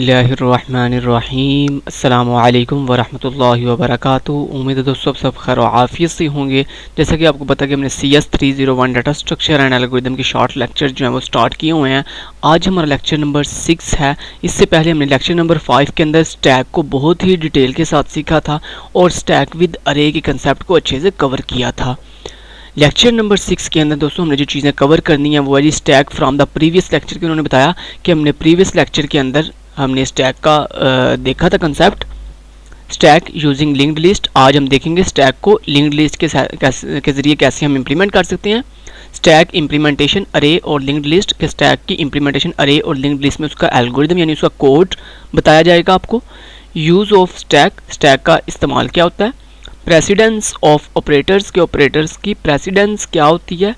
बिस्मिल्लाहिर्रहमानिर्रहीम। अस्सलामु अलैकुम वरहमतुल्लाहि वबरकातुहू। उम्मीद है दोस्तों आप सब खैर और आफियत से होंगे। जैसा कि आपको पता कि हमने CS 301 data structure and algorithm की शॉर्ट लेक्चर जो है वो स्टार्ट किए हुए हैं। आज हमारा लेक्चर नंबर 6 है। इससे पहले हमने लेक्चर नंबर 5 के अंदर स्टैक को बहुत ही डिटेल के साथ सीखा था और स्टैक विद अरे के कंसेप्ट को अच्छे से कवर किया था। लेक्चर नंबर 6 के अंदर दोस्तों हमने जो चीज़ें कवर करनी है वो है जी stack from the previous lecture के। उन्होंने बताया कि हमने प्रीवियस लेक्चर के अंदर हमने स्टैक का देखा था concept, stack using linked list. आज हम देखेंगे स्टैक को लिंक्ड लिस्ट के ज़रिए कैसे हम इम्प्लीमेंट कर सकते हैं। स्टैक इम्प्लीमेंटेशन अरे और लिंक्ड लिस्ट के स्टैक की इम्प्लीमेंटेशन अरे और लिंक्ड लिस्ट में उसका एल्गोरिदम यानी उसका कोड बताया जाएगा आपको। यूज़ ऑफ स्टैक, स्टैक का इस्तेमाल क्या होता है। प्रेसिडेंस ऑफ ऑपरेटर्स के ऑपरेटर्स की प्रेसिडेंस क्या होती है।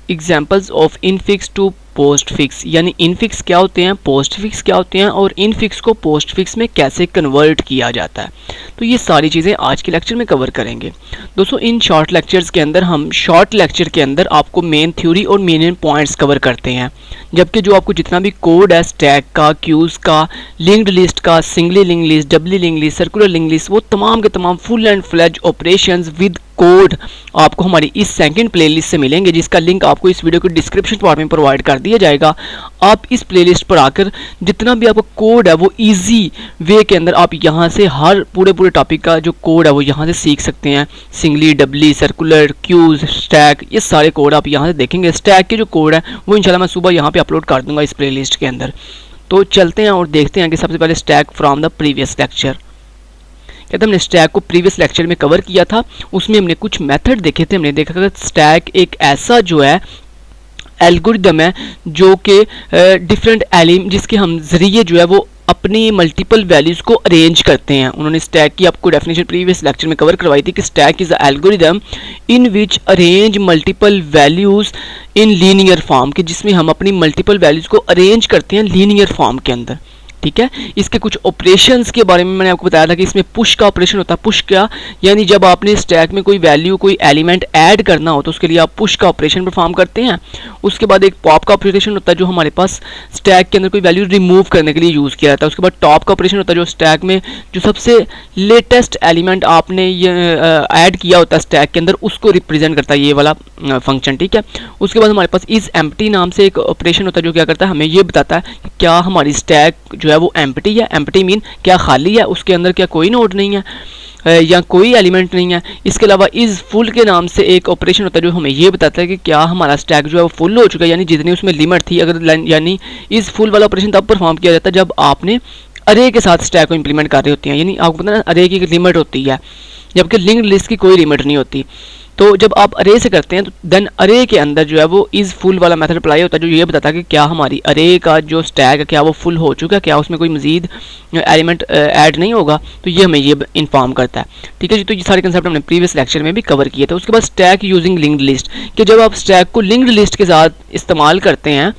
Examples of infix to postfix यानी इनफिक्स क्या होते हैं, पोस्ट फिक्स क्या होते हैं और इनफिक्स को पोस्ट फिक्स में कैसे कन्वर्ट किया जाता है। तो ये सारी चीज़ें आज के लेक्चर में कवर करेंगे दोस्तों। इन शॉर्ट लेक्चर्स के अंदर हम शॉर्ट लेक्चर के अंदर आपको मेन थ्योरी और मेन पॉइंट्स कवर करते हैं, जबकि जो आपको जितना भी कोड है स्टैक का, क्यूज़ का, लिंक्ड लिस्ट का, singly link list, doubly link list, circular link list, वो तमाम के तमाम full and fledge operations with code आपको हमारी इस सेकंड प्लेलिस्ट से मिलेंगे, जिसका लिंक आपको इस वीडियो के डिस्क्रिप्शन पार्ट में प्रोवाइड कर दिया जाएगा। आप इस प्लेलिस्ट पर आकर जितना भी आपका कोड है वो इजी वे के अंदर आप यहाँ से हर पूरे टॉपिक का जो कोड है वो यहाँ से सीख सकते हैं। सिंगली, डबली, सर्कुलर, क्यूज, स्टैक, ये सारे कोड आप यहाँ से देखेंगे। स्टैक के जो कोड है वो इंशाल्लाह मैं सुबह यहाँ पे अपलोड कर दूंगा इस प्लेलिस्ट के अंदर। तो चलते हैं और देखते हैं कि सबसे पहले stack from the previous lecture. कहते हमने स्टैक को प्रीवियस लेक्चर में कवर किया था, उसमें हमने कुछ मेथड देखे थे। हमने देखा कि स्टैक एक ऐसा जो है एल्गोरिदम है जो कि डिफरेंट जिसके हम जरिए जो है वो अपनी मल्टीपल वैल्यूज़ को अरेंज करते हैं। उन्होंने स्टैक की आपको डेफिनेशन प्रीवियस लेक्चर में कवर करवाई थी कि stack is a algorithm in which arrange multiple values in linear form, कि जिसमें हम अपनी मल्टीपल वैल्यूज़ को अरेंज करते हैं लीनियर फॉर्म के अंदर। ठीक है, इसके कुछ ऑपरेशंस के बारे में मैंने आपको बताया था कि इसमें पुश का ऑपरेशन होता है। पुश क्या, यानी जब आपने स्टैक में कोई वैल्यू, कोई एलिमेंट ऐड करना हो तो उसके लिए आप पुश का ऑपरेशन परफॉर्म करते हैं। उसके बाद एक पॉप का ऑपरेशन होता है जो हमारे पास स्टैक के अंदर कोई वैल्यू रिमूव करने के लिए यूज़ किया जाता है। उसके बाद टॉप का ऑपरेशन होता है जो स्टैक में जो सबसे लेटेस्ट एलिमेंट आपने ऐड किया होता है स्टैक के अंदर उसको रिप्रेजेंट करता है ये वाला फंक्शन। ठीक है, उसके बाद हमारे पास इज एम्प्टी नाम से एक ऑपरेशन होता है जो क्या करता है, हमें ये बताता है कि क्या हमारी स्टैक जो है वो एम्प्टी है। एम्प्टी मीन क्या खाली है, उसके अंदर क्या कोई नोड नहीं है या कोई एलिमेंट नहीं है। इसके अलावा इज़ फुल के नाम से एक ऑपरेशन होता है जो हमें ये बताता है कि क्या हमारा स्टैक जो है वो फुल हो चुका है, यानी जितनी उसमें लिमिट थी। अगर यानी इज़ फुल वाला ऑपरेशन तब परफॉर्म किया जाता है जब आपने अरे के साथ स्टैक को इंप्लीमेंट कर रही होती हैं, यानी आपको पता है अरे की लिमिट होती है जबकि लिंक्ड लिस्ट की कोई लिमिट नहीं होती। तो जब आप अरे से करते हैं तो देन अरे के अंदर जो है वो इज़ फुल वाला मेथड अप्लाई होता है जो ये बताता है कि क्या हमारी अरे का जो स्टैक है क्या वो फुल हो चुका है, क्या उसमें कोई मजीद एलिमेंट ऐड नहीं होगा। तो ये हमें ये इन्फॉर्म करता है। ठीक है जी, तो ये सारे कंसेप्ट हमने प्रीवियस लेक्चर में भी कवर किए थे। उसके बाद स्टैक यूजिंग लिंक्ड लिस्ट, कि जब आप स्टैक को लिंक्ड लिस्ट के साथ इस्तेमाल करते हैं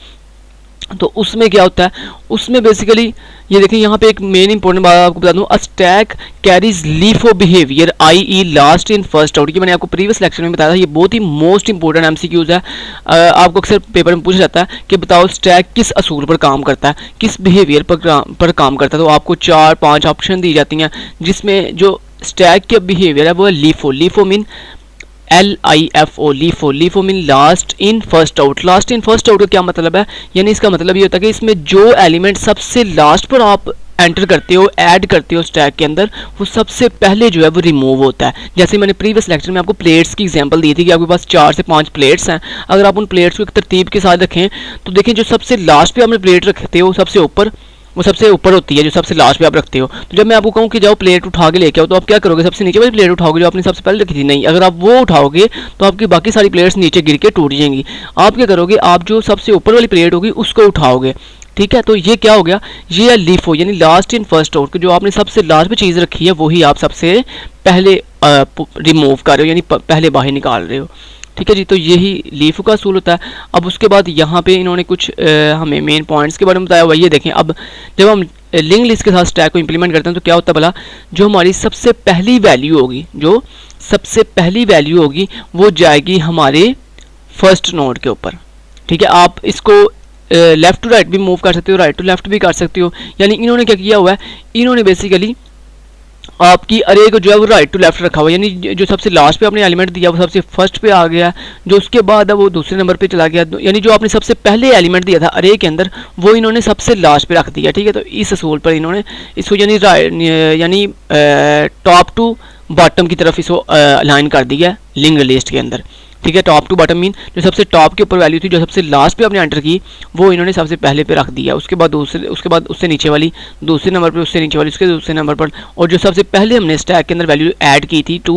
तो उसमें क्या होता है, उसमें बेसिकली ये देखें यहाँ पे एक मेन इंपॉर्टेंट बात आपको बता दूँ, a stack carries LIFO behaviour i.e. Last in first out. ये मैंने आपको प्रीवियस लेक्चर में बताया था, ये बहुत ही मोस्ट इंपॉर्टेंट MCQs है। आपको अक्सर पेपर में पूछा जाता है कि बताओ स्टैक किस असूल पर काम करता है, किस बिहेवियर पर काम करता है। तो आपको 4-5 ऑप्शन दी जाती हैं जिसमें जो स्टैक के बिहेवियर है वो है LIFO. LIFO mean LIFO, LIFO. LIFO mean last in first out. Last in first out का क्या मतलब है, यानी इसका मतलब ये होता है कि इसमें जो एलिमेंट सबसे लास्ट पर आप एंटर करते हो, ऐड करते हो स्टैक के अंदर, वो सबसे पहले जो है वो रिमूव होता है। जैसे मैंने प्रीवियस लेक्चर में आपको प्लेट्स की एग्जांपल दी थी कि आपके पास 4 से 5 प्लेट्स हैं। अगर आप उन प्लेट्स को एक तरतीब के साथ रखें तो देखें जो सबसे लास्ट पे आपने प्लेट रखते हो सबसे ऊपर, वो सबसे ऊपर होती है जो सबसे लास्ट पे आप रखते हो। तो जब मैं आपको कहूँ कि जाओ प्लेट उठा के लेके आओ तो आप क्या करोगे, सबसे नीचे वाली प्लेट उठाओगे जो आपने सबसे पहले रखी थी। नहीं, अगर आप वो उठाओगे तो आपकी बाकी सारी प्लेट्स नीचे गिर के टूट जाएंगी। आप क्या करोगे, आप जो सबसे ऊपर वाली प्लेट होगी उसको उठाओगे। ठीक है, तो ये क्या हो गया, ये है लीफो यानी लास्ट इन फर्स्ट आउट। जो आपने सबसे लास्ट पे चीज़ रखी है वही आप सबसे पहले रिमूव कर रहे हो, यानी पहले बाहर निकाल रहे हो। ठीक है जी, तो यही लीफ का असूल होता है। अब उसके बाद यहाँ पे इन्होंने कुछ हमें मेन पॉइंट्स के बारे में बताया हुआ। ये देखें, अब जब हम लिंक लिस्ट के साथ स्टैक को इंप्लीमेंट करते हैं तो क्या होता है भला, जो हमारी सबसे पहली वैल्यू होगी, जो सबसे पहली वैल्यू होगी वो जाएगी हमारे फर्स्ट नोड के ऊपर। ठीक है, आप इसको लेफ़्ट टू राइट भी मूव कर सकते हो, राइट टू लेफ़्ट भी कर सकते हो। यानी इन्होंने क्या किया हुआ है, इन्होंने बेसिकली आपकी अरे को जो है वो राइट टू लेफ्ट रखा हुआ है, यानी जो सबसे लास्ट पे आपने एलिमेंट दिया वो सबसे फर्स्ट पे आ गया, जो उसके बाद है वो दूसरे नंबर पे चला गया, यानी जो आपने सबसे पहले एलिमेंट दिया था अरे के अंदर वो इन्होंने सबसे लास्ट पे रख दिया। ठीक है, तो इस असूल पर इन्होंने इसको यानी टॉप टू बॉटम की तरफ इसको अलाइन कर दिया लिंक्ड लिस्ट के अंदर। ठीक है, टॉप टू बॉटम मीन जो सबसे टॉप के ऊपर वैल्यू थी, जो सबसे लास्ट पे आपने एंटर की वो इन्होंने सबसे पहले पे रख दिया, उसके बाद उससे नीचे वाली दूसरे नंबर पे, उससे नीचे वाली उसके दूसरे नंबर पर, और जो सबसे पहले हमने स्टैक के अंदर वैल्यू ऐड की थी 2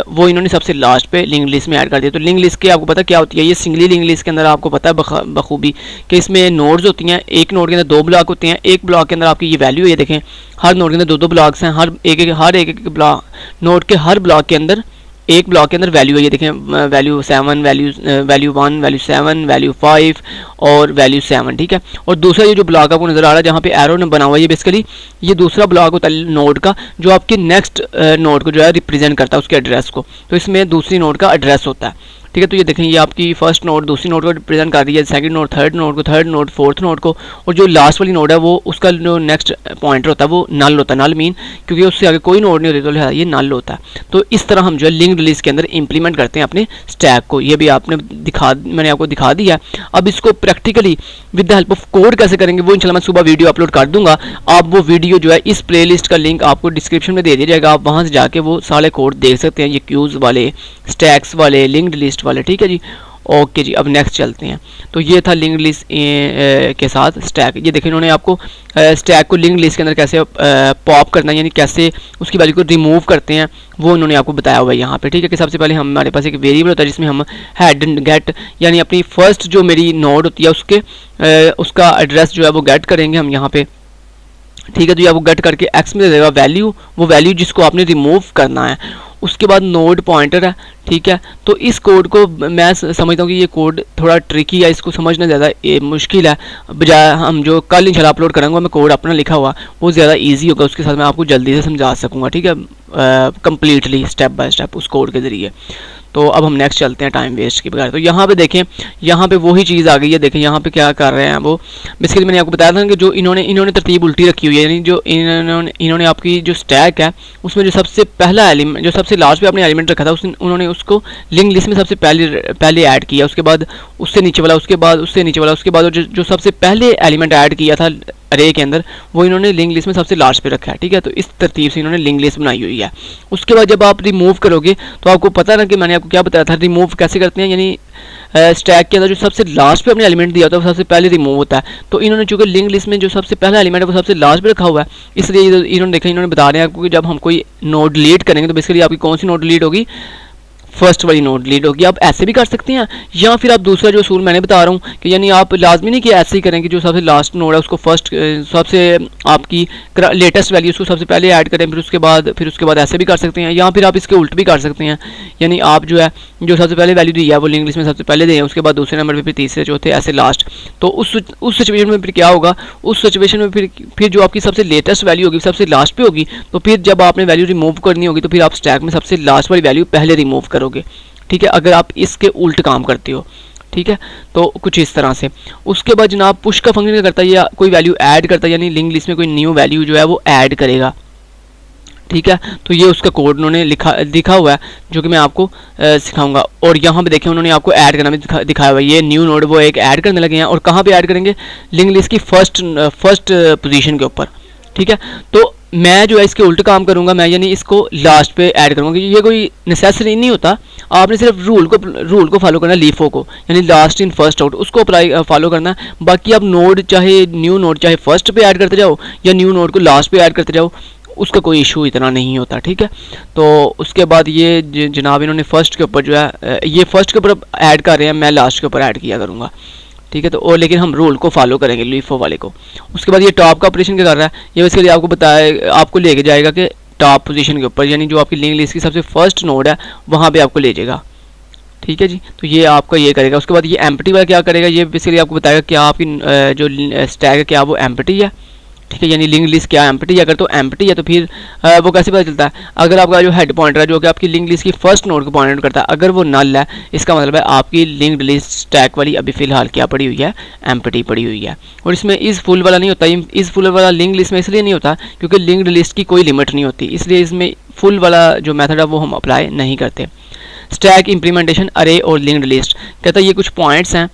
वो इन्होंने सबसे लास्ट पे लिंक लिस्ट में ऐड कर दिया। तो लिंक लिस्ट के आपको पता क्या होती है, ये सिंगली लिंक लिस्ट के अंदर आपको पता है बखूबी कि इसमें नोड्स होती हैं, एक नोड के अंदर 2 ब्लॉक होते हैं, एक ब्लॉक के अंदर आपकी ये वैल्यू है, देखें हर नोड के अंदर 2-2 ब्लॉक्स हैं, हर एक ब्लॉक नोड के हर ब्लॉक के अंदर एक ब्लॉक के अंदर वैल्यू है, ये देखें वैल्यू 7, वैल्यू 1, वैल्यू 7, वैल्यू 5 और वैल्यू 7। ठीक है, और दूसरा ये जो ब्लॉक आपको नजर आ रहा है जहाँ पे एरो ने बना हुआ है, ये बेसिकली ये दूसरा ब्लॉक होता है नोड का, जो आपके नेक्स्ट नोड को जो है रिप्रेजेंट करता है उसके एड्रेस को, तो इसमें दूसरी नोड का एड्रेस होता है। ठीक है, तो ये देखें ये आपकी फर्स्ट नोड दूसरी नोड को रिप्रेजेंट कर रही है, सेकंड नोड थर्ड नोड को, थर्ड नोड फोर्थ नोड को, और जो लास्ट वाली नोड है वो उसका जो नेक्स्ट पॉइंटर होता है वो नल होता है। नल मीन क्योंकि उससे आगे कोई नोड नहीं होती तो लिहाजा ये नल होता है। तो इस तरह हम जो है लिंक्ड लिस्ट के अंदर इंप्लीमेंट करते हैं अपने स्टैक को। ये भी मैंने आपको दिखा दिया। अब इसको practically with the help of code कैसे करेंगे वो इंशाल्लाह मैं सुबह वीडियो अपलोड कर दूंगा। आप वो वीडियो जो है इस प्लेलिस्ट का लिंक आपको डिस्क्रिप्शन में दे दिया जाएगा, आप वहाँ से जाके वो सारे कोड देख सकते हैं, ये क्यूज वाले, स्टैक्स वाले, लिंक्ड लिस्ट वाले। ठीक है जी, ओके जी, अब नेक्स्ट चलते हैं। तो ये था लिंक्ड लिस्ट के साथ स्टैक। ये देखिए इन्होंने आपको स्टैक को लिंक्ड लिस्ट के अंदर कैसे पॉप करना है, यानी कैसे उसकी वैल्यू को रिमूव करते हैं वो उन्होंने आपको बताया हुआ है यहाँ पे। ठीक है, कि सबसे पहले हमारे पास एक वेरिएबल होता है जिसमें हम हेड एंड गेट, यानी अपनी फर्स्ट जो मेरी नोड होती है उसका एड्रेस जो है वो गेट करेंगे हम यहाँ पे। ठीक है, तो ये आपको गेट करके एक्स में दे देगा वैल्यू, वो वैल्यू जिसको आपने रिमूव करना है। उसके बाद नोड पॉइंटर है। ठीक है, तो इस कोड को मैं समझता हूँ कि ये कोड थोड़ा ट्रिकी है, इसको समझना ज़्यादा मुश्किल है, बजाय हम जो कल इंशाल्लाह अपलोड करेंगे मैं कोड अपना लिखा हुआ वो ज़्यादा इजी होगा, उसके साथ मैं आपको जल्दी से समझा सकूँगा। ठीक है, कंप्लीटली स्टेप बाय स्टेप उस कोड के ज़रिए। तो अब हम नेक्स्ट चलते हैं टाइम वेस्ट के बगैर। तो यहाँ पे देखें, यहाँ पे वही चीज़ आ गई है। देखें यहाँ पे क्या कर रहे हैं वो, बेसिकली मैंने आपको बताया था कि जो इन्होंने तरतीब उल्टी रखी हुई है, यानी जो इन्होंने आपकी जो स्टैक है उसमें जो सबसे पहला एलिमेंट, जो सबसे लास्ट पे आपने एलिमेंट रखा था उन्होंने उसको लिंक लिस्ट में सबसे पहले ऐड किया, उसके बाद उससे नीचे वाला, उसके बाद उससे नीचे वाला, उसके बाद जो सबसे पहले एलिमेंट ऐड किया था अरे के अंदर वो इन्होंने लिंक लिस्ट में सबसे लास्ट पे रखा है। ठीक है, तो इस तरतीब से इन्होंने लिंक लिस्ट बनाई हुई है। उसके बाद जब आप रिमूव करोगे तो आपको पता ना कि मैंने आपको क्या बताया था रिमूव कैसे करते हैं, यानी स्टैक के अंदर जो सबसे लास्ट पे अपने एलिमेंट दिया होता है वो सबसे पहले रिमूव होता है। तो इन्होंने चूंकि लिंक लिस्ट में जो सबसे पहला एलिमेंट है वो सबसे लास्ट पे रखा हुआ है, इसलिए इन्होंने बता रहे हैं आपको कि जब हम कोई नोड डिलीट करेंगे तो बेसिकली आपकी कौन सी नोड डिलीट होगी, फर्स्ट वाली नोड डिलीट होगी। आप ऐसे भी कर सकते हैं, या फिर आप दूसरा जो असूल मैंने बता रहा हूँ कि यानी आप लाजमी नहीं कि ऐसे ही करें कि जो सबसे लास्ट नोड है उसको फर्स्ट सबसे आपकी लेटेस्ट वैल्यू उसको सबसे पहले ऐड करें, फिर उसके बाद ऐसे भी कर सकते हैं, या फिर आप इसके उल्ट भी कर सकते हैं। यानी आप जो है जो सबसे पहले वैल्यू दी है वो लिंक लिस्ट में सबसे पहले दें, उसके बाद दूसरे नंबर पर, फिर तीसरे चौथे ऐसे लास्ट। तो उस सिचुएशन में फिर क्या होगा, उस सिचुएशन में फिर जो आपकी सबसे लेटेस्ट वैल्यू होगी सबसे लास्ट पे होगी, तो फिर जब आपने वैल्यू रिमूव करनी होगी तो फिर आप स्टैक में सबसे लास्ट वाली वैल्यू पहले रिमूव करोगे। ठीक है, अगर आप इसके उल्ट काम करते हो। ठीक है, तो कुछ इस तरह से। उसके बाद जनाब पुश का फंक्शन क्या करता है, या कोई वैल्यू ऐड करता है, यानी लिंक लिस्ट में कोई न्यू वैल्यू जो है वो ऐड करेगा। ठीक है, तो ये उसका कोड उन्होंने लिखा हुआ है जो कि मैं आपको सिखाऊंगा। और यहाँ पे देखें उन्होंने आपको ऐड करना भी दिखाया हुआ है, ये न्यू नोड वो एक ऐड करने लगे हैं, और कहाँ पे ऐड करेंगे, लिंक लिस्ट की फर्स्ट पोजीशन के ऊपर। ठीक है, तो मैं जो है इसके उल्ट काम करूंगा, मैं यानी इसको लास्ट पे ऐड करूंगा। ये कोई नेसेसरी नहीं होता, आपने सिर्फ रूल को फॉलो करना है, लीफो को, यानी लास्ट इन फर्स्ट आउट उसको अप्लाई फॉलो करना है। बाकी आप नोड चाहे न्यू नोड चाहे फर्स्ट पे ऐड करते जाओ या न्यू नोड को लास्ट पे ऐड करते जाओ, उसका कोई इशू इतना नहीं होता। ठीक है, तो उसके बाद ये जनाब इन्होंने फर्स्ट के ऊपर जो है ये फर्स्ट के ऊपर ऐड कर रहे हैं, मैं लास्ट के ऊपर ऐड किया करूँगा। ठीक है, तो और लेकिन हम रूल को फॉलो करेंगे लीफो वाले को। उसके बाद ये टॉप का ऑपरेशन क्या कर रहा है, ये इसके लिए आपको लेके जाएगा कि टॉप पोजीशन के ऊपर, यानी जो आपकी लिंक लिस्ट की सबसे फर्स्ट नोड है वहाँ पे आपको ले जाएगा। ठीक है जी, तो ये आपका ये करेगा। उसके बाद ये एम्प्टी वाला क्या करेगा, ये बेसिकली आपको बताएगा क्या आपकी जो स्टैक है क्या वो एम्प्टी है। ठीक है, यानी लिंक लिस्ट क्या एम्प्टी, अगर तो एम्प्टी है तो फिर वो कैसे पता चलता है, अगर आपका जो हेड पॉइंटर है जो कि आपकी लिंक लिस्ट की फर्स्ट नोड को पॉइंट करता है, अगर वो नल है इसका मतलब है आपकी लिंक्ड लिस्ट स्टैक वाली अभी फिलहाल क्या पड़ी हुई है, एम्प्टी पड़ी हुई है। और इसमें इस फुल वाला नहीं होता, इस फुल वाला लिंक लिस्ट में इसलिए नहीं होता क्योंकि लिंक्ड लिस्ट की कोई लिमिट नहीं होती, इसलिए इसमें फुल वाला जो मेथड है वो हम अप्लाई नहीं करते। स्टैक इंप्लीमेंटेशन अरे और लिंक्ड लिस्ट, कहता है ये कुछ पॉइंट्स हैं,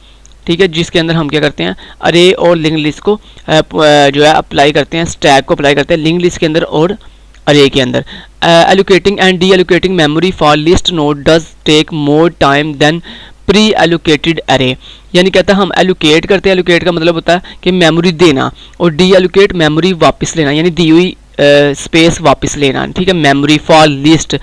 ठीक है, जिसके अंदर हम क्या करते हैं, अरे और लिंक लिस्ट को जो है अप्लाई करते हैं, स्टैक को अप्लाई करते हैं लिंक लिस्ट के अंदर और अरे के अंदर। Allocating and deallocating memory for list node does take more time than preallocated array, यानी कहता है हम एलोकेट करते हैं, एलोकेट का मतलब होता है कि मेमोरी देना, और डी एलोकेट मेमोरी वापस लेना, यानी दी हुई स्पेस वापस लेना, ठीक है। मेमोरी फॉर लिस्ट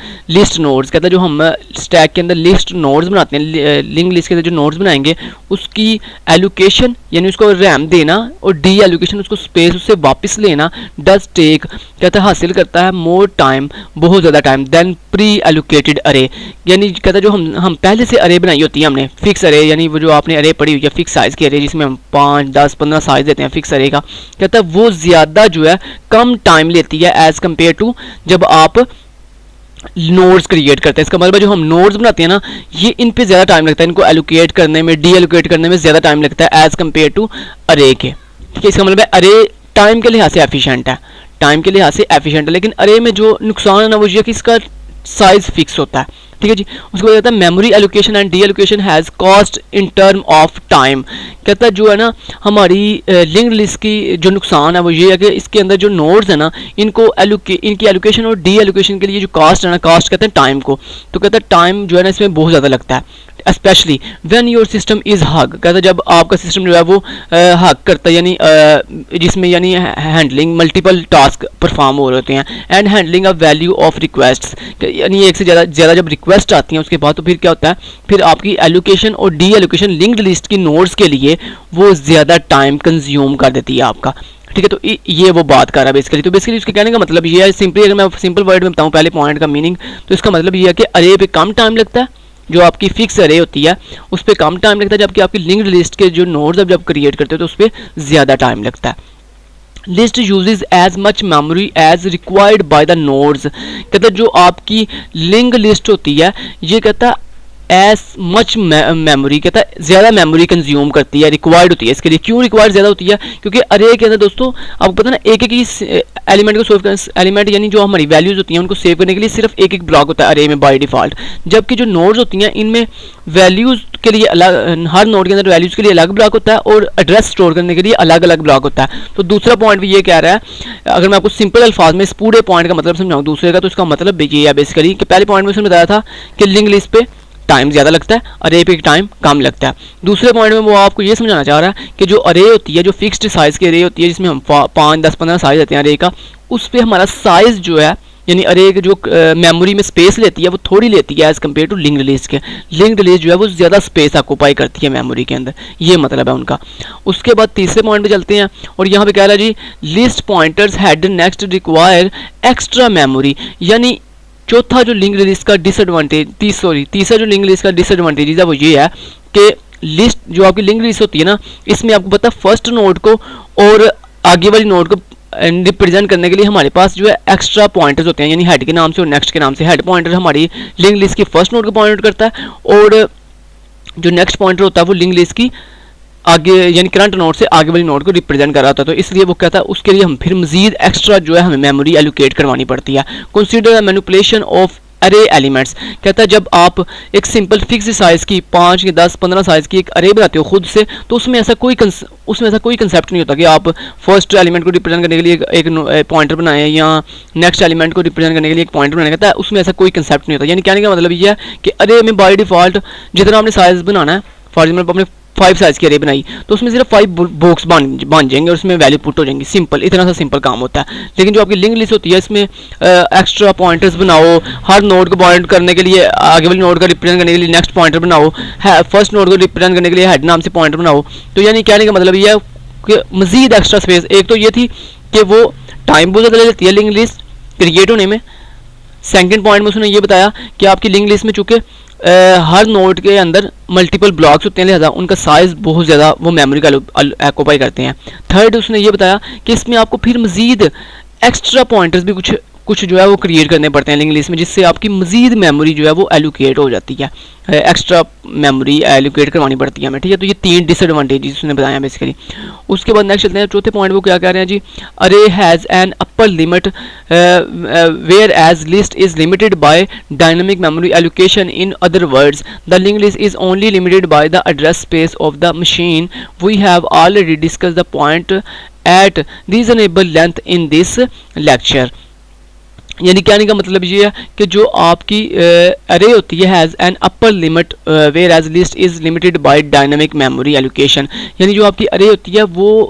नोड्स, कहता है जो हम स्टैक के अंदर लिस्ट नोड्स बनाते हैं, लिंक लिस्ट के अंदर जो नोड्स बनाएंगे उसकी एलोकेशन यानी उसको रैम देना, और डी एलोकेशन उसको स्पेस उससे वापस लेना, डज टेक कहता है हासिल करता है मोर टाइम बहुत ज़्यादा time than preallocated array, यानी कहता है जो हम पहले से अरे बनाई होती है हमने फिक्स अरे, यानी वो जो आपने अरे पड़ी हुई है फिक्स साइज़ की अरे जिसमें हम 5, 10, 15 साइज देते हैं फिक्स अरे का, कहता है वो ज़्यादा जो है कम टाइम लेती है एज कम्पेयर टू जब आप नोड्स क्रिएट करते हैं। इसका मतलब जो हम नोड्स बनाते हैं ना, ये इन पे ज़्यादा टाइम लगता है, इनको एलोकेट करने में, डी एलोकेट करने में ज़्यादा टाइम लगता है एज कम्पेयर टू अरे के, ठीक है। इसका मतलब है अरे टाइम के लिहाज से एफिशिएंट है, टाइम के लिहाज से एफिशिएंट है, लेकिन अरे में जो नुकसान है ना वो ये कि इसका साइज फिक्स होता है, ठीक है जी। उसके बाद कहता है memory allocation and D allocation has cost in term of time, कहता है जो है ना हमारी लिंक्ड लिस्ट की जो नुकसान है वो ये है कि इसके अंदर जो नोड्स है ना इनकी एलोकेशन और डी एलोकेशन के लिए जो कॉस्ट है ना, कॉस्ट कहते हैं टाइम को, तो कहता है टाइम जो है ना इसमें बहुत ज़्यादा लगता है, specially when your system is huge, कहता है जब आपका सिस्टम जो है वो हग करता है, यानी जिसमें यानी हैंडलिंग मल्टीपल टास्क परफॉर्म हो रहे होते हैं, and handling a value of requests, यानी एक से ज़्यादा जब रिक्वेस्ट आती हैं उसके बाद तो फिर क्या होता है, फिर आपकी एलोकेशन और डी एलोकेशन लिंक्ड लिस्ट की नोड्स के लिए वो ज़्यादा टाइम कंज्यूम कर देती है आपका, ठीक है। तो ये वो बात कर रहा है बेसिकली। तो बेसिकली उसके कहने का मतलब ये है, सिंपली अगर मैं सिंपल वर्ड में बताऊं पहले पॉइंट का मीनिंग, तो इसका मतलब ये है कि अरे पे कम टाइम लगता है, जो आपकी फिक्स अरे होती है उस पर कम टाइम लगता है, जबकि आपकी लिंक्ड लिस्ट के जो नोड्स जब क्रिएट करते हो तो उस पर ज़्यादा टाइम लगता है। List uses as much memory as required by the nodes, कहता है जो आपकी लिंक लिस्ट होती है ये कहता है एज मच मेमोरी, कहता है ज़्यादा मेमोरी कंज्यूम करती है, रिक्वायर्ड होती है। इसके लिए क्यों रिक्वायर्ड ज़्यादा होती है, क्योंकि अरे के अंदर दोस्तों आपको पता है ना एक ही एलिमेंट को सेव करने, एलिमेंट यानी जो हमारी वैल्यूज़ होती हैं उनको सेव करने के लिए सिर्फ एक ब्लॉक होता है अरे में बाय डिफ़ॉल्ट, जबकि जो नोड्स होती हैं इनमें वैल्यूज़ के लिए अलग, हर नोड के अंदर वैल्यूज़ के लिए अलग ब्लॉक होता है और एड्रेस स्टोर करने के लिए अलग अलग ब्लॉक होता है। तो दूसरा पॉइंट भी ये कह रहा है, अगर मैं आपको सिंपल अल्फाज में इस पूरे पॉइंट का मतलब समझाऊँ दूसरे का, तो इसका मतलब ये है बेसिकली कि पहले पॉइंट में उसने बताया था कि लिंक लिस्ट पे टाइम ज़्यादा लगता है, अरे पे टाइम कम लगता है। दूसरे पॉइंट में वो आपको ये समझाना चाह रहा है कि जो अरे होती है, जो फिक्स्ड साइज़ की अरे होती है जिसमें हम 5, 10, 15 साइज देते हैं अरे का, उस पर हमारा साइज़ जो है यानी अरे के जो मेमोरी में स्पेस लेती है वो थोड़ी लेती है as compare to linked list के। लिंक्ड लिस्ट जो है वो ज़्यादा स्पेस ऑक्यूपाई करती है मेमोरी के अंदर, ये मतलब है उनका। उसके बाद तीसरे पॉइंट पे चलते हैं और यहाँ पे कह रहा है जी list pointers head next require extra memory, यानी चौथा जो लिंक लिस्ट का डिसएडवांटेज, तीसरा जो लिंक लिस्ट का डिसएडवांटेज है वो ये है कि लिस्ट जो आपकी लिंक लिस्ट होती है ना, इसमें आपको पता है फर्स्ट नोड को और आगे वाली नोड को रिप्रेजेंट करने के लिए हमारे पास जो है एक्स्ट्रा पॉइंटर्स होते हैं, यानी हेड के नाम से और नेक्स्ट के नाम से। हेड पॉइंटर हमारी लिंक लिस्ट की फर्स्ट नोड को पॉइंट करता है और जो नेक्स्ट पॉइंटर होता है वो लिंक लिस्ट की आगे यानी करंट नोड से आगे वाली नोड को रिप्रेजेंट कर रहा होता है। तो इसलिए वो कहता है उसके लिए हम फिर मजीद एक्स्ट्रा जो है हमें मेमोरी एलोकेट करवानी पड़ती है। कंसीडर द मैनिपुलेशन ऑफ अरे एलिमेंट्स, कहता है जब आप एक सिंपल फिक्स साइज़ की 5 या 10, 15 साइज़ की एक अरे बनाते हो खुद से, तो उसमें ऐसा कोई कंसेप्ट नहीं होता कि आप फर्स्ट एलिमेंट को रिप्रेजेंट करने के लिए एक पॉइंटर बनाएं या नेक्स्ट एलिमेंट को रिप्रेजेंट करने के लिए एक पॉइंटर बनाना, कहता है उसमें ऐसा कोई कंसेप्ट नहीं होता। यानी कहने का मतलब ये है कि अरे में बाय डिफ़ॉल्ट जितना आपने साइज़ बनाना है, फॉर एग्जाम्पल आपने 5 साइज़ की अरे बनाई तो उसमें सिर्फ 5 बॉक्स बन जाएंगे और उसमें वैल्यू पुट हो जाएंगी, सिंपल, इतना सा सिंपल काम होता है। लेकिन जो आपकी लिंक लिस्ट होती है इसमें एक्स्ट्रा पॉइंटर्स बनाओ, हर नोड को पॉइंट करने के लिए आगे वाली नोड का रिप्रेजेंट करने के लिए नेक्स्ट पॉइंटर बनाओ, फर्स्ट नोड को रिप्रेजेंट करने के लिए हेड नाम से पॉइंटर बनाओ। तो यानी कहने का मतलब ये है कि मजीद एक्स्ट्रा स्पेस, एक तो ये थी कि वो टाइम बहुत ज़्यादा ले लेती है लिंक लिस्ट क्रिएट होने में। सेकंड पॉइंट में उसने ये बताया कि आपकी लिंक लिस्ट में चूँकि हर नोड के अंदर मल्टीपल ब्लॉक्स होते हैं, लिहाजा उनका साइज बहुत ज़्यादा वो मेमोरी का ऑक्यूपाई करते हैं। थर्ड उसने ये बताया कि इसमें आपको फिर मज़ीद एक्स्ट्रा पॉइंटर्स भी कुछ जो है वो क्रिएट करने पड़ते हैं लिंक लिस्ट में, जिससे आपकी मजीद मेमोरी जो है वो एलोकेट हो जाती है, एक्स्ट्रा मेमोरी एलोकेट करवानी पड़ती है हमें, ठीक है। तो ये 3 डिसएडवांटेजेस उसने बताया बेसिकली। उसके बाद नेक्स्ट चलते हैं, चौथे पॉइंट वो क्या कह रहे हैं जी, array has an upper limit whereas list is limited by dynamic memory allocation. In other words the link list is only limited by the address space of the machine. We have already discuss the point at reasonable length in this lecture. यानी कहने का मतलब ये है कि जो आपकी array होती है has an upper limit whereas list is limited by dynamic memory allocation. यानी जो आपकी अरे होती है वो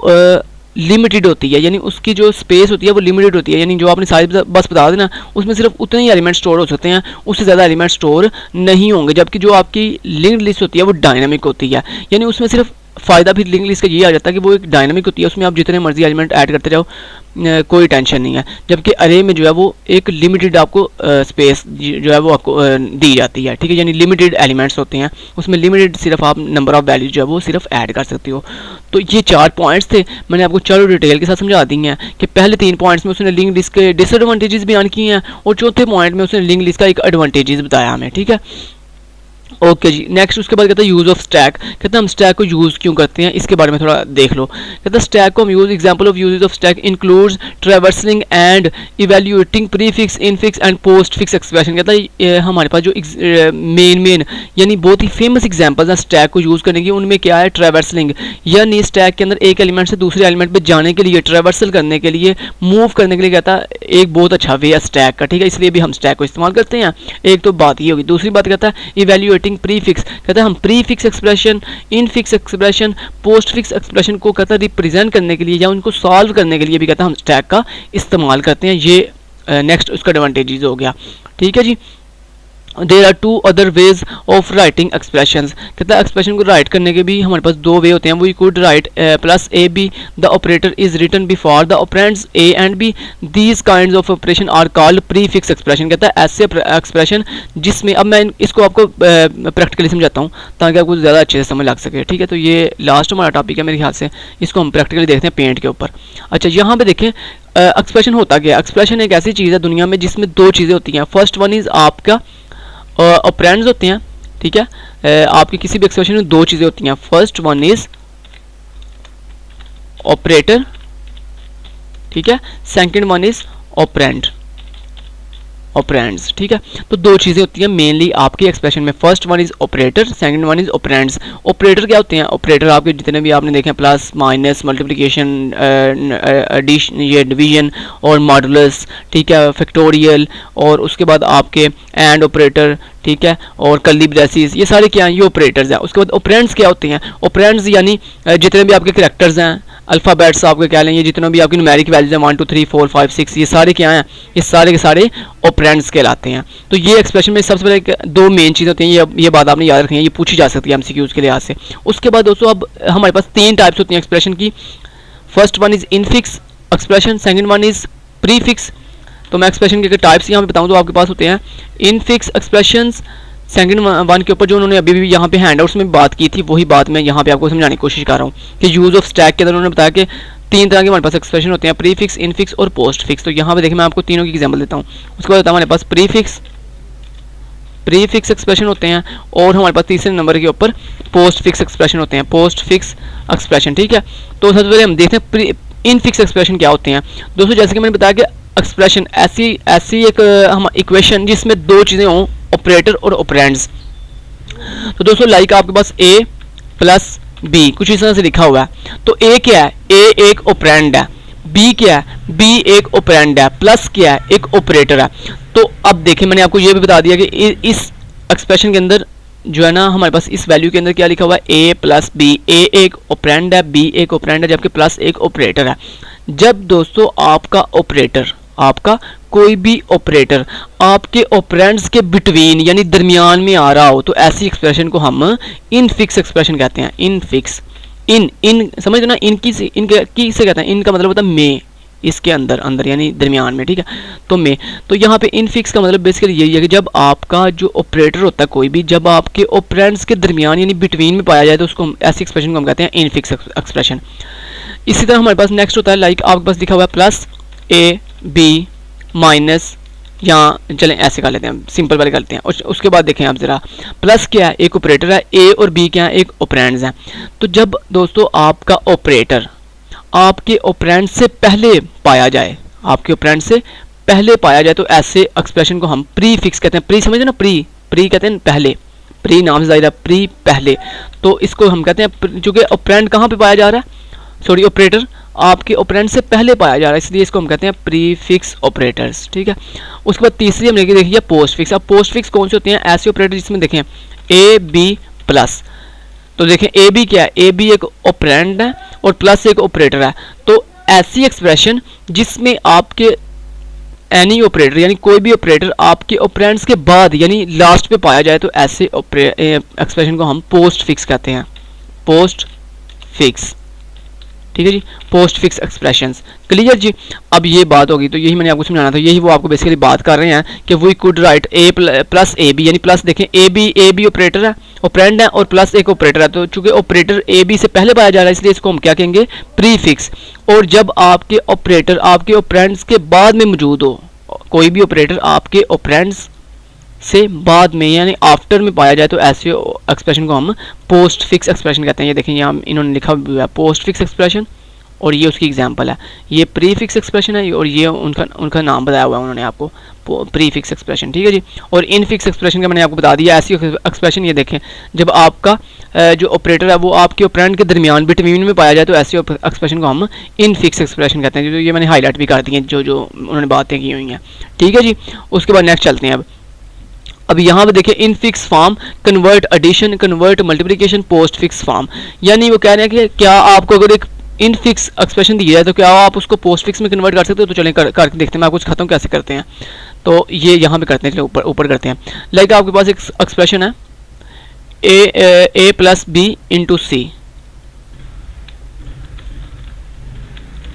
लिमिटेड होती है, यानी उसकी जो स्पेस होती है वो लिमिटेड होती है, यानी जो आपने साइज बस बता देना उसमें सिर्फ उतने ही एलिमेंट स्टोर हो सकते हैं, उससे ज़्यादा एलिमेंट स्टोर नहीं होंगे। जबकि जो आपकी लिंक्ड लिस्ट होती है वो डायनामिक होती है, यानी उसमें सिर्फ फ़ायदा भी लिंक लिस्ट का ये आ जाता है कि वो एक डायनामिक होती है, उसमें आप जितने मर्जी एलिमेंट ऐड करते जाओ कोई टेंशन नहीं है। जबकि अरे में जो है वो एक लिमिटेड आपको स्पेस जो है वो आपको दी जाती है, ठीक है, यानी लिमिटेड एलिमेंट्स होते हैं, उसमें लिमिटेड सिर्फ आप नंबर ऑफ वैल्यूज जो है वो सिर्फ ऐड कर सकते हो। तो ये 4 पॉइंट्स थे, मैंने आपको चारों डिटेल के साथ समझा दी हैं कि पहले 3 पॉइंट्स में उसने लिंक लिस्ट के डिसएडवांटेजेस बयान किए हैं और चौथे पॉइंट में उसने लिंक लिस्ट का एक एडवांटेजेस बताया हमें, ठीक है। ओके जी, नेक्स्ट उसके बाद कहता है यूज़ ऑफ स्टैक। कहता है हम स्टैक को यूज़ क्यों करते हैं इसके बारे में थोड़ा देख लो। कहता है स्टैक को हम use, example of uses of stack includes traversing and evaluating prefix, infix and postfix expression. कहता है हमारे पास जो मेन यानी बहुत ही फेमस एग्जांपल्स हैं स्टैक को यूज़ करने की, उनमें क्या है, ट्रैवर्सलिंग, यानी स्टैक के अंदर एक एलिमेंट से दूसरे एलिमेंट पर जाने के लिए, ट्रैवर्सल करने के लिए, मूव करने के लिए कहता है एक बहुत अच्छा वे है स्टैक का, ठीक है, इसलिए भी हम स्टैक को इस्तेमाल करते हैं। एक तो बात ये होगी। दूसरी बात कहता है इवैल्यूएटिंग प्रीफिक्स। कहता है हम prefix expression, infix expression, postfix expression को कहता है रिप्रेजेंट करने के लिए या उनको सॉल्व करने के लिए भी कहता है हम स्टैक का इस्तेमाल करते हैं। ये नेक्स्ट उसका एडवांटेजेस हो गया, ठीक है जी। There are 2 other ways of writing expressions. कहता है एक्सप्रेशन को राइट करने के भी हमारे पास 2 वे होते हैं। We could write plus A B, the operator is written before the operands A and B, these kinds of operation are called prefix expression. कहता है ऐसे एक्सप्रेशन जिसमें, अब मैं इसको आपको प्रैक्टिकली समझाता हूँ ताकि आपको ज़्यादा अच्छे से समझ लग सके, ठीक है। तो ये लास्ट हमारा टॉपिक है मेरे ख्याल से, इसको हम प्रैक्टिकली देखते हैं पेंट के ऊपर। अच्छा, यहाँ पे देखें एक्सप्रेशन होता क्या है। एक्सप्रेशन एक ऐसी चीज़ है दुनिया में जिसमें 2 चीज़ें होती हैं। फर्स्ट वन इज़ आपका ऑपरेंड्स होते हैं, ठीक है। आपके किसी भी एक्सप्रेशन में 2 चीज़ें होती हैं। फर्स्ट वन इज ऑपरेटर, ठीक है, सेकंड वन इज ऑपरेंड्स, ठीक है। तो 2 चीज़ें होती हैं मेनली आपके एक्सप्रेशन में। First one is operator, second one is operands. Operator क्या होते हैं? ऑपरेटर आपके जितने भी आपने देखे प्लस, माइनस, मल्टीप्लिकेशन, एडिशन, ये डिवीजन और मॉडुलस, ठीक है, फैक्टोरियल, और उसके बाद आपके एंड ऑपरेटर, ठीक है, और कर्ली ब्रेसेस, ये सारे क्या हैं? ये ऑपरेटर्स हैं। उसके बाद ऑपरेंड्स क्या होते हैं? ऑपरेंड्स यानी जितने भी आपके कैरेक्टर्स हैं, अल्फ़ाबेट्स आपके क्या लें, ये जितने भी आपकी न्यूमेरिक वैल्यूज हैं 1 2 3 4 5 6, ये सारे क्या हैं? ये सारे के सारे ऑपरेंड्स कहलाते हैं। तो ये एक्सप्रेशन में सबसे पहले 2 मेन चीज़ होती हैं, ये बात आपने याद रखनी है, ये पूछी जा सकती है एमसीक्यूज़ के लिहाज से। उसके बाद दोस्तों अब हमारे पास 3 टाइप्स होती हैं एक्सप्रेशन की। First one is infix expression, second one is prefix. तो मैं एक्सप्रेशन के टाइप्स यहाँ पे बताऊँ तो आपके पास होते हैं इनफिक्स एक्सप्रेशंस। सेकंड वन के ऊपर जो उन्होंने अभी भी यहाँ पे हैंडआउट्स में बात की थी, वही बात मैं यहाँ पे आपको समझाने की कोशिश कर रहा हूँ कि यूज़ ऑफ स्टैक के अंदर उन्होंने बताया कि 3 तरह के हमारे पास एक्सप्रेशन होते हैं, प्रीफिक्स, इनफिक्स और पोस्ट फिक्स। तो यहाँ पे देखिए मैं आपको तीनों की एग्जांपल देता हूँ। उसके बाद हमारे पास प्रीफिक्स एक्सप्रेशन होते हैं, और हमारे पास तीसरे नंबर के ऊपर पोस्ट फिक्स एक्सप्रेशन होते हैं, पोस्ट फिक्स एक्सप्रेशन, ठीक है। तो सबसे पहले हम देखते हैं इनफिक्स एक्सप्रेशन क्या होते हैं। दोस्तों जैसे कि मैंने बताया कि एक्सप्रेशन ऐसी एक हम इक्वेशन जिसमें 2 चीज़ें हों, ऑपरेटर और ऑपरेंड्स। तो दोस्तों लाइक आपके पास a प्लस b कुछ इस तरह से लिखा हुआ है। तो a क्या है? a एक ऑपरेंड है। b क्या है? b एक ऑपरेंड है। प्लस क्या है? एक ऑपरेटर है। तो अब देखिए मैंने आपको ये भी बता दिया कि इस एक्सप्रेशन के अंदर जो है ना हमारे पास इस वैल्यू के अंदर क्या लिखा हुआ है? a प्लस b, a एक ऑपरेंड है, b एक ऑपरेंड है, जबकि प्लस एक ऑपरेटर है। जब दोस्तों आपका ऑपरेटर, आपका कोई भी ऑपरेटर आपके ऑपरेंड्स के बिटवीन यानी दरमियान में आ रहा हो, तो ऐसी एक्सप्रेशन को हम इनफिक्स एक्सप्रेशन कहते हैं। इनफिक्स, इन समझ ना, इनकी से कहते हैं, इनका मतलब होता है में, इसके अंदर अंदर यानी दरमियान में, ठीक है। तो यहाँ पे इनफिक्स का मतलब बेसिकली यही है कि जब आपका जो ऑपरेटर होता है कोई भी, जब आपके ऑपरेंड्स के दरमियान यानी बिटवीन में पाया जाए तो उसको ऐसी एक्सप्रेशन को हम कहते हैं इनफिक्स एक्सप्रेशन। इसी तरह हमारे पास नेक्स्ट होता है लाइक आपके पास लिखा हुआ है प्लस ए बी माइनस, यहाँ चलें ऐसे कर लेते हैं, सिंपल वाले करते हैं। और उसके बाद देखें आप ज़रा, प्लस क्या है, एक ऑपरेटर है, ए और बी क्या है, एक ऑपरेंड्स हैं। तो जब दोस्तों आपका ऑपरेटर आपके ऑपरेंड से पहले पाया जाए, आपके ऑपरेंड से पहले पाया जाए, तो ऐसे एक्सप्रेशन को हम प्री फिक्स कहते हैं। प्री समझे ना, प्री कहते हैं पहले, प्री नाम से ज़ाहिर, प्री पहले। तो इसको हम कहते हैं, चूँकि ऑपरेंड कहाँ पे पाया जा रहा है, सॉरी ऑपरेटर आपके ऑपरेंड से पहले पाया जा रहा है, इसलिए इसको हम कहते हैं प्री फिक्स ऑपरेटर्स, ठीक है। उसके बाद तीसरी हमने देखी है पोस्ट फिक्स। अब पोस्ट फिक्स कौन से होते हैं, ऐसे ऑपरेटर जिसमें देखें ए बी प्लस। तो देखें ए बी क्या है, ए बी एक ऑपरेंड है और प्लस एक ऑपरेटर है। तो ऐसी एक्सप्रेशन जिसमें आपके एनी ऑपरेटर यानी कोई भी ऑपरेटर आपके ऑपरेंड्स के बाद यानी लास्ट पे पाया जाए, तो ऐसे एक्सप्रेशन को हम पोस्ट फिक्स कहते हैं, पोस्ट फिक्स, ठीक है जी, पोस्ट फिक्स एक्सप्रेशंस। क्लियर जी। अब ये बात होगी, तो यही मैंने आपको समझाना था, यही वो आपको बेसिकली बात कर रहे हैं कि we could write A plus A B, यानी प्लस देखें ए बी ऑपरेटर है, ऑपरेंड है, और प्लस एक ऑपरेटर है। तो चूंकि ऑपरेटर ए बी से पहले पाया जा रहा है, इसलिए इसको हम क्या कहेंगे, प्री फिक्स। और जब आपके ऑपरेटर आपके ऑपरेंड्स के बाद में मौजूद हो, कोई भी ऑपरेटर आपके ऑपरेंड्स से बाद में यानी आफ्टर में पाया जाए, तो ऐसे एक्सप्रेशन को हम पोस्ट फिक्स एक्सप्रेशन कहते हैं। ये देखें यहाँ इन्होंने लिखा हुआ है पोस्ट फिक्स एक्सप्रेशन, और ये उसकी एग्जांपल है, ये प्री फिक्स एक्सप्रेशन है, और ये उनका नाम बताया हुआ है उन्होंने आपको, प्री फिक्स एक्सप्रेशन, ठीक है जी। और इन फिक्स एक्सप्रेशन का मैंने आपको बता दिया, ऐसी एक्सप्रेशन ये देखें जब आपका जो ऑपरेटर है वो आपके ऑपरेंड के दरमियान बिटवीन में पाया जाए, तो ऐसे एक्सप्रेशन को हम इन फिक्स एक्सप्रेशन कहते हैं। जो ये मैंने हाईलाइट भी कर दी हैं, जो उन्होंने बातें की हुई हैं, ठीक है जी। उसके बाद नेक्स्ट चलते हैं। अब यहाँ पे देखिए infix form, convert addition, convert multiplication, postfix form. यानी वो कह रहे हैं कि क्या आपको अगर एक इन फिक्स एक्सप्रेशन दी जाए तो क्या आप उसको पोस्ट फिक्स में कन्वर्ट कर सकते हो। तो चलें करके देखते हैं, मैं आपको सिखाता हूँ कैसे करते हैं। तो ये यहाँ पे करते हैं, चलिए ऊपर करते हैं। लाइक आपके पास एक एक्सप्रेशन है ए प्लस बी इंटू सी,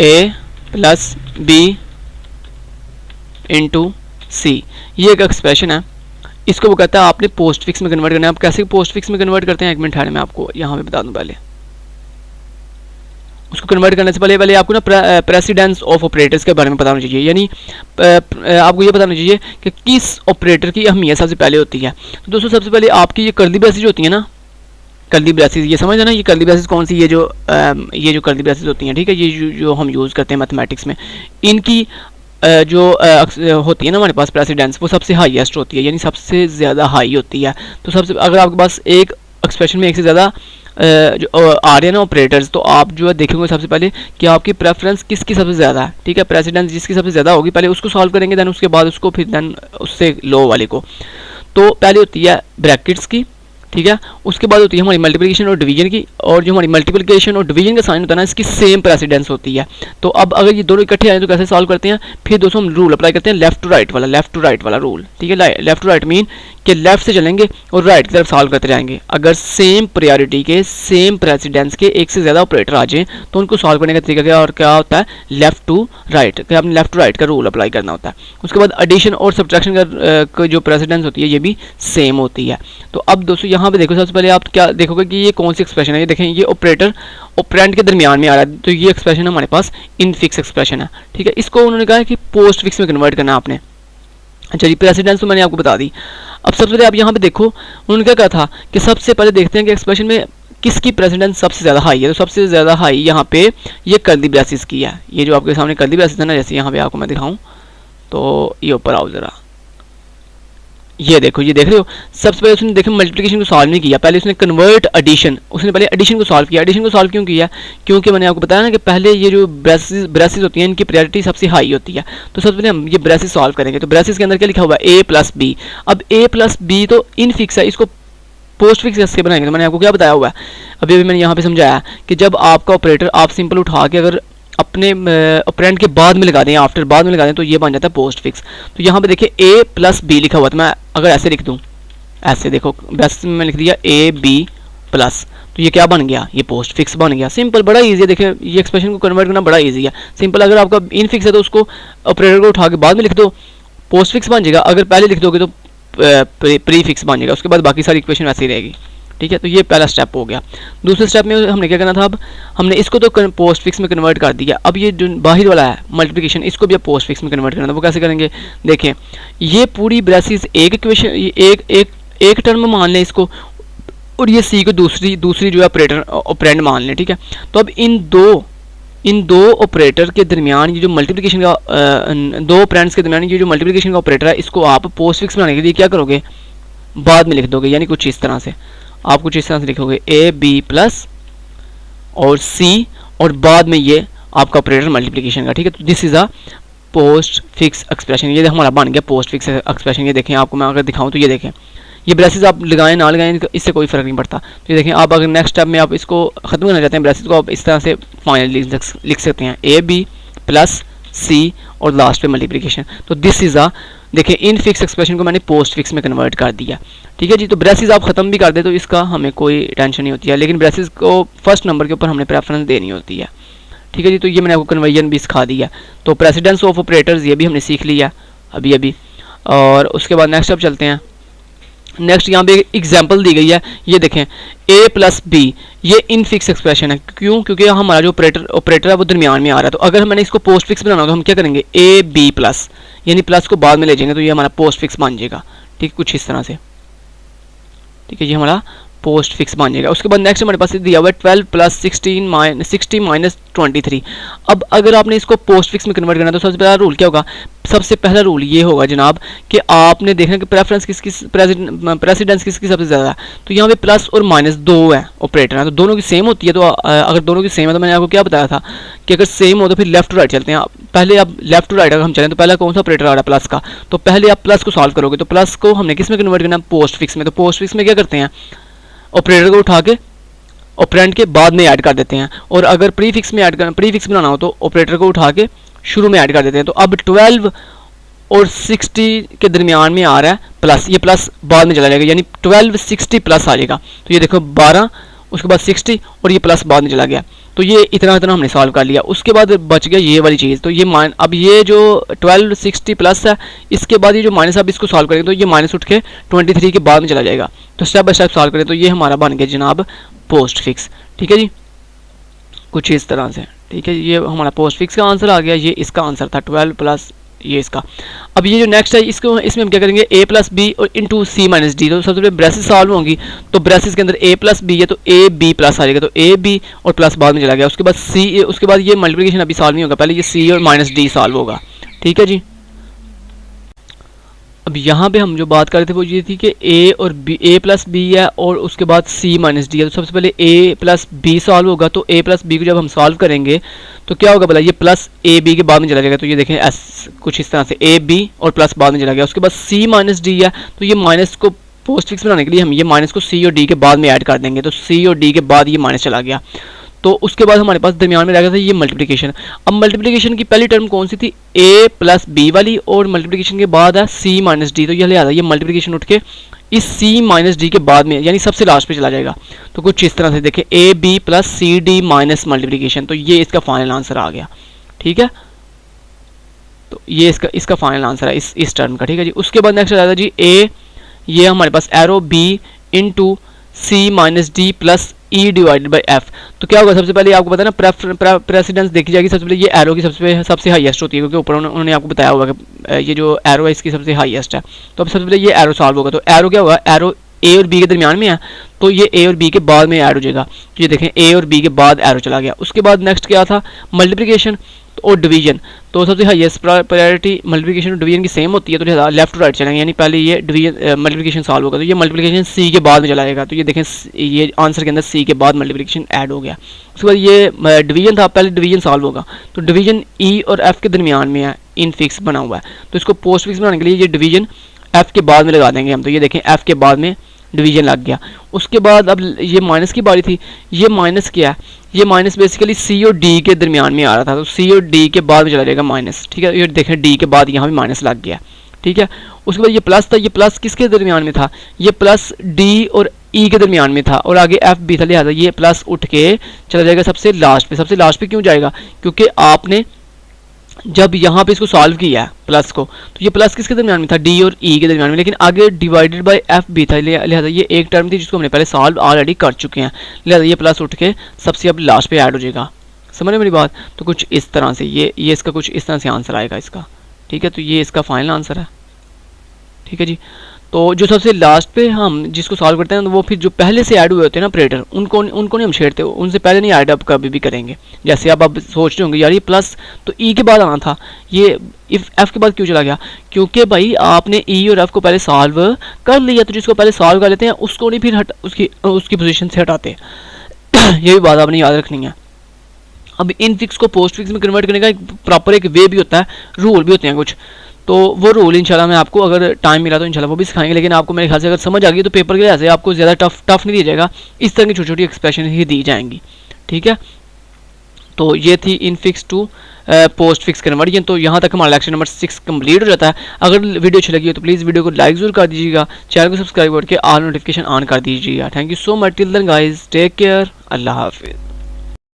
ए प्लस बी इंटू सी, ये एक एक्सप्रेशन है। इसको वो कहता है आपने पोस्ट फिक्स में कन्वर्ट करना है। आप कैसे पोस्ट फिक्स में कन्वर्ट करते हैं, एक मिनट ठहरे मैं आपको यहाँ पे बता दूं। पहले उसको कन्वर्ट करने से पहले आपको ना प्रेसिडेंस ऑफ ऑपरेटर्स के बारे में पता होना चाहिए, यानी आपको ये पता होना चाहिए कि किस ऑपरेटर की अहमियत सबसे पहले होती है। तो दोस्तों सबसे पहले आपकी ये कर्ली ब्रेसेस होती है ना, कर्ली ब्रेसेस, ये समझ ना, ये कर्ली ब्रेसेस कौन सी, ये जो कर्ली ब्रेसेस होती हैं, ठीक है, ये जो हम यूज़ करते हैं मैथमेटिक्स में, इनकी जो होती है ना हमारे पास प्रेसिडेंस, वो सबसे हाईएस्ट होती है, यानी सबसे ज़्यादा हाई होती है। तो सबसे अगर आपके पास एक एक्सप्रेशन में एक से ज़्यादा जो आ रहे हैं ना ऑपरेटर्स, तो आप जो है देखेंगे सबसे पहले कि आपकी प्रेफरेंस किसकी सबसे ज़्यादा है, ठीक है। प्रेसिडेंस जिसकी सबसे ज़्यादा होगी पहले उसको सॉल्व करेंगे, देन उसके बाद उसको, फिर देन उससे लो वाले को। तो पहले होती है ब्रैकेट्स की, ठीक है। उसके बाद होती है हमारी मल्टीप्लिकेशन और डिवीजन की, और जो हमारी मल्टीप्लिकेशन और डिवीजन का साइन होता है ना, इसकी सेम प्रेसिडेंस होती है। तो अब अगर ये दोनों इकट्ठे आए तो कैसे सॉल्व करते हैं, फिर दोस्तों हम रूल अप्लाई करते हैं लेफ्ट टू राइट वाला रूल, ठीक है। लेफ्ट टू राइट मीन कि लेफ्ट से चलेंगे और राइट की तरफ सॉल्व करते जाएंगे। अगर सेम प्रायोरिटी के, सेम प्रेसिडेंस के एक से ज़्यादा ऑपरेटर आ जाए तो उनको सॉल्व करने का तरीका क्या, और क्या होता है, लेफ्ट टू राइट, कि आपने लेफ्ट टू राइट का रूल अप्लाई करना होता है। उसके बाद एडिशन और सब्ट्रैक्शन का जो प्रेसिडेंस होती है ये भी सेम होती है। तो अब दोस्तों यहाँ पे देखो, सबसे पहले आप क्या देखोगे कि ये कौन सी एक्सप्रेशन है, ये देखें ये ऑपरेटर ऑपरेंड के दरमियान में आ रहा है, तो ये एक्सप्रेशन हमारे पास इन फिक्स एक्सप्रेशन है, ठीक है। इसको उन्होंने कहा है कि पोस्ट फिक्स में कन्वर्ट करना आपने। अच्छा जी, प्रेसिडेंस तो मैंने आपको बता दी। अब सबसे पहले आप यहाँ पे देखो उन्होंने क्या कहा था कि सबसे पहले देखते हैं कि एक्सप्रेशन में किसकी प्रेसिडेंस सबसे ज़्यादा हाई है। तो सबसे ज़्यादा हाई यहाँ पे ये कर्ली ब्रेसेस की है, ये जो आपके सामने कर्ली ब्रेसेस है ना, जैसे यहाँ पे आपको मैं दिखाऊँ तो ये ऊपर आओ ज़रा, ये देखो, ये देख रहे हो। सबसे पहले उसने देखो मल्टीप्लिकेशन को सॉल्व नहीं किया, पहले उसने कन्वर्ट एडिशन, उसने पहले एडिशन को सॉल्व किया। एडिशन को सॉल्व क्यों किया, क्योंकि मैंने आपको बताया ना कि पहले ये जो ब्रेसेस होती हैं इनकी प्रायोरिटी सबसे हाई होती है। तो सबसे पहले हम ये ब्रेसेस सॉल्व करेंगे। तो ब्रेसेस के अंदर क्या लिखा हुआ है, ए प्लस बी। अब ए प्लस बी तो इन फिक्स है, इसको पोस्ट फिक्स कैसे बनाएंगे। तो मैंने आपको क्या बताया हुआ है, अभी मैंने यहाँ पे समझाया कि जब आपका ऑपरेटर आप सिंपल उठा के अगर अपने ऑपरेंड के बाद में लगा दें, आफ्टर बाद में लगा दें, तो ये बन जाता है पोस्ट फिक्स। तो यहाँ पे देखिए ए प्लस बी लिखा हुआ, तो मैं अगर ऐसे लिख दूँ, ऐसे देखो, बस में लिख दिया ए बी प्लस, तो ये क्या बन गया, ये पोस्ट फिक्स बन गया। सिंपल, बड़ा इजी है। देखिए ये एक्सप्रेशन को कन्वर्ट करना बड़ा इजी है, सिंपल। अगर आपका इन फिक्स है तो उसको ऑपरेटर को उठा के बाद में लिख दो, पोस्ट फिक्स बन जाएगा। अगर पहले लिख दोगे तो प्री फिक्स बन जाएगा, उसके बाद बाकी सारी इक्वेशन वैसे ही रहेगी। ठीक है, तो ये पहला स्टेप हो गया। दूसरे स्टेप में हमने क्या करना था, अब हमने इसको तो पोस्ट फिक्स में कन्वर्ट कर दिया। अब ये जो बाहर वाला है मल्टीप्लिकेशन, इसको भी अब पोस्ट फिक्स में कन्वर्ट करना था। वो कैसे करेंगे, देखें ये पूरी ब्रेसिस एक इक्वेशन, एक टर्म मान लें इसको, और ये सी को दूसरी जो है ऑपरेटर ऑपरेंड मान लें। ठीक है, तो अब इन दो ऑपरेटर के दरमियान ये जो मल्टीप्लिकेशन का दो ऑपरेंड्स के दरमियान ये जो मल्टीप्लिकेशन का ऑपरेटर है, इसको आप पोस्ट फिक्स बनाने के लिए क्या करोगे, बाद में लिख दोगे। यानी कुछ इस तरह से, आप कुछ इस तरह से लिखोगे ए बी प्लस और सी, और बाद में ये आपका ऑपरेटर मल्टीप्लिकेशन का। ठीक है, तो this is a post fix expression. ये हमारा बन गया पोस्ट फिक्स एक्सप्रेशन। ये देखें, आपको मैं अगर दिखाऊं तो ये देखें, ये ब्रेसेस आप लगाएं ना लगाएं इससे कोई फर्क नहीं पड़ता। तो ये देखें, आप अगर नेक्स्ट स्टेप में आप इसको खत्म करना चाहते हैं ब्रेसेस को, आप इस तरह से फाइनली लिख सकते हैं ए बी प्लस सी और लास्ट पे मल्टीप्लिकेशन। तो दिस इज अ, देखिए इन फिक्स एक्सप्रेशन को मैंने पोस्ट फिक्स में कन्वर्ट कर दिया। ठीक है जी, तो ब्रेसेस आप खत्म भी कर दे तो इसका हमें कोई टेंशन नहीं होती है, लेकिन ब्रेसेस को फर्स्ट नंबर के ऊपर हमने प्रेफरेंस देनी होती है। ठीक है जी, तो ये मैंने आपको कन्वर्जन भी सिखा दिया। तो प्रेसिडेंस ऑफ ऑपरेटर्स ये भी हमने सीख लिया अभी। और उसके बाद नेक्स्ट अब चलते हैं। नेक्स्ट यहाँ पे एग्जांपल दी गई है, ये देखें a प्लस बी, ये इन फिक्स एक्सप्रेशन है। क्यों, क्योंकि हमारा जो ऑपरेटर है वो दरमियान में आ रहा है। तो अगर मैंने इसको पोस्ट फिक्स बनाना हो तो हम क्या करेंगे, ए बी प्लस, यानी प्लस को बाद में ले जाएंगे, तो ये हमारा पोस्ट फिक्स बन जाएगा। ठीक, कुछ इस तरह से। ठीक है, ये हमारा पोस्ट फिक्स बन जाएगा। उसके बाद नेक्स्ट हमारे पास दिया हुआ है 12 प्लस 60 माइनस 23। अब अगर आपने इसको पोस्ट फिक्स में कन्वर्ट करना है तो सबसे पहला रूल क्या होगा, सबसे पहला रूल ये होगा जनाब कि आपने देखना कि प्रेफरेंस प्रेसिडेंस किसकी सबसे ज़्यादा है। तो यहाँ पे प्लस और माइनस दो है ऑपरेटर है, तो दोनों की सेम होती है। तो अगर दोनों की सेम है तो मैंने आपको क्या बताया था कि अगर सेम हो तो फिर लेफ्ट टू राइट चलते हैं। पहले आप लेफ्ट टू राइट अगर हम चलें तो पहला कौन सा ऑपरेटर आ रहा है, प्लस का। तो पहले आप प्लस को सॉल्व करोगे, तो प्लस को हमने किस में कन्वर्ट करना है, पोस्ट फिक्स में। तो पोस्ट फिक्स में क्या करते हैं, ऑपरेटर को उठा के ऑपरेंड के बाद में ऐड कर देते हैं। और अगर प्रीफिक्स में ऐड करना, प्रीफिक्स बनाना हो तो ऑपरेटर को उठा के शुरू में ऐड कर देते हैं। तो अब 12 और 60 के दरमियान में आ रहा है प्लस, ये प्लस बाद में चला जाएगा, यानी 12 60 प्लस आ जाएगा। तो ये देखो 12, उसके बाद 60 और ये प्लस बाद में चला गया। तो ये इतना हमने सॉल्व कर लिया। उसके बाद बच गया ये वाली चीज़। तो ये अब ये जो 12 60 प्लस है, इसके बाद ये जो माइनस, अब इसको सॉल्व करेंगे तो ये माइनस उठ के 23 के बाद में चला जाएगा। तो स्टेप बाय स्टेप सॉल्व करें तो ये हमारा बन गया जनाब पोस्ट फिक्स। ठीक है जी, कुछ इस तरह से। ठीक है, ये हमारा पोस्ट फिक्स का आंसर आ गया। ये इसका आंसर था 12 प्लस ये इसका। अब ये जो नेक्स्ट है इसमें हम क्या करेंगे, a प्लस बी और इंटू सी माइनस डी। तो सबसे पहले ब्रेसेस सॉल्व होंगी, तो ब्रेसेस के अंदर a प्लस बी है तो a b प्लस आ जाएगा। तो a b और प्लस बाद में चला गया। उसके बाद c, उसके बाद ये मल्टीप्लिकेशन अभी सॉल्व नहीं होगा, पहले ये c और माइनस डी सॉल्व होगा। ठीक है जी, अब यहाँ पे हम जो बात कर रहे थे वो ये थी कि a प्लस बी है और उसके बाद c माइनस डी है। तो सबसे पहले a प्लस बी सॉल्व होगा। तो a प्लस बी को जब हम सॉल्व करेंगे तो क्या होगा, बोला ये प्लस ए बी के बाद में चला जाएगा। तो ये देखें कुछ इस तरह से a b और प्लस बाद में चला गया। उसके बाद c माइनस डी है, तो ये माइनस को पोस्ट फिक्स बनाने के लिए हम ये माइनस को c और d के बाद में ऐड कर देंगे। तो c और d के बाद ये माइनस चला गया। तो उसके बाद हमारे पास दरमियान में रह गया था ये मल्टीप्लिकेशन। अब मल्टीप्लिकेशन की पहली टर्म कौन सी थी, a प्लस बी वाली, और मल्टीप्लिकेशन के बाद है c माइनस डी। तो ये लिहाजा ये मल्टीप्लिकेशन उठ के इस c माइनस डी के बाद में यानी सबसे लास्ट पे चला जाएगा। तो कुछ इस तरह से देखें a b plus C D minus multiplication. तो ये इसका फाइनल आंसर आ गया। ठीक है, तो ये इसका फाइनल आंसर है इस टर्म का। ठीक है जी, उसके बाद नेक्स्ट आ जाता है जी a, ये हमारे पास arrow b into C minus D plus E divided by F. तो क्या होगा, सबसे पहले आपको पता है ना प्रेसिडेंस देखी जाएगी। सबसे पहले ये एरो की सबसे हाईएस्ट होती है, क्योंकि ऊपर उन्होंने आपको बताया होगा कि ये जो एरो है इसकी सबसे हाईएस्ट है। तो अब सबसे पहले ये एरो सॉल्व होगा। तो एरो क्या होगा, एरो ए और बी के दरमियान में है, तो ये ए और बी के बाद में ऐड हो जाएगा। तो ये देखें ए और बी के बाद एरो चला गया। उसके बाद नेक्स्ट क्या था, मल्टीप्लिकेशन और डिवीजन। तो सबसे हाईएस्ट प्रायोरिटी मल्टीप्लिकेशन और डिवीजन की सेम होती है, तो लेफ्ट टू राइट चलेंगे, यानी पहले ये डिवीजन मल्टीप्लिकेशन सॉल्व होगा। तो ये मल्टीप्लिकेशन सी के बाद में चला जाएगा। तो ये देखें ये आंसर के अंदर सी के बाद मल्टीप्लिकेशन ऐड हो गया। उसके बाद ये डिवीजन था, पहले डिवीजन सॉल्व होगा। तो डिवीजन ई और एफ के दरमियान में है, इन फिक्स बना हुआ है। तो इसको पोस्ट फिक्स बनाने के लिए ये डिवीजन एफ के बाद में लगा देंगे हम। तो ये देखें एफ के बाद में डिवीजन लग गया। उसके बाद अब ये माइनस की बारी थी। ये माइनस क्या है, ये माइनस बेसिकली सी और डी के दरमियान में आ रहा था। तो सी और डी के बाद में चला जाएगा माइनस। ठीक है, ये देखें डी के बाद यहाँ भी माइनस लग गया। ठीक है, उसके बाद ये प्लस था, ये प्लस किसके दरमियान में था, ये प्लस डी और ई के दरमियान में था और आगे एफ भी था, लिहाजा ये प्लस उठ के चला जाएगा सबसे लास्ट पे। सबसे लास्ट पे क्यों जाएगा? क्योंकि आपने जब यहाँ पे इसको सॉल्व किया प्लस को, तो ये प्लस किसके दरमियान में था? डी और ई के दरमियान में, लेकिन आगे डिवाइडेड बाय एफ भी था, लिहाजा ये एक टर्म थी जिसको हमने पहले सॉल्व ऑलरेडी कर चुके हैं, लिहाजा ये प्लस उठ के सबसे अब लास्ट पे ऐड हो जाएगा। समझ मेरी बात? तो कुछ इस तरह से ये इसका कुछ इस तरह से आंसर आएगा इसका, ठीक है। तो ये इसका फाइनल आंसर है, ठीक है जी। तो जो सबसे लास्ट पे हम जिसको सॉल्व करते हैं, तो वो फिर जो पहले से ऐड हुए होते हैं ना ऑपरेटर, उनको नहीं हम छेड़ते, उनसे पहले नहीं ऐड अप कभी भी करेंगे। जैसे अब सोच रहे होंगे यार ये प्लस तो ई के बाद आना था, ये इफ एफ के बाद क्यों चला गया? क्योंकि भाई आपने ई और एफ को पहले सॉल्व कर लिया, तो जिसको पहले सॉल्व कर लेते हैं उसको नहीं फिर उसकी पोजीशन से हटाते। ये भी बात आपने याद रखनी है। अब इन फिक्स को पोस्ट फिक्स में कन्वर्ट करने का एक प्रॉपर एक वे भी होता है, रूल भी होते हैं कुछ, तो वो रूल इंशाल्लाह मैं आपको अगर टाइम मिला तो इंशाल्लाह वो भी सिखाएंगे। लेकिन आपको मेरे ख्याल से अगर समझ आ गई तो पेपर के लिहाज से आपको ज़्यादा टफ नहीं दिया जाएगा, इस तरह की छोटी छोटी एक्सप्रेशन ही दी जाएंगी, ठीक है। तो ये थी infix to postfix conversion. तो यहाँ तक हमारा लेक्चर नंबर 6 कंप्लीट हो जाता है। अगर वीडियो अच्छी लगी हो तो प्लीज़ वीडियो को लाइक जरूर कर दीजिएगा, चैनल को सब्सक्राइब करके ऑल नोटिफिकेशन ऑन कर दीजिएगा। Thank you so much. Till then guys, take care, Allah हाफिज़।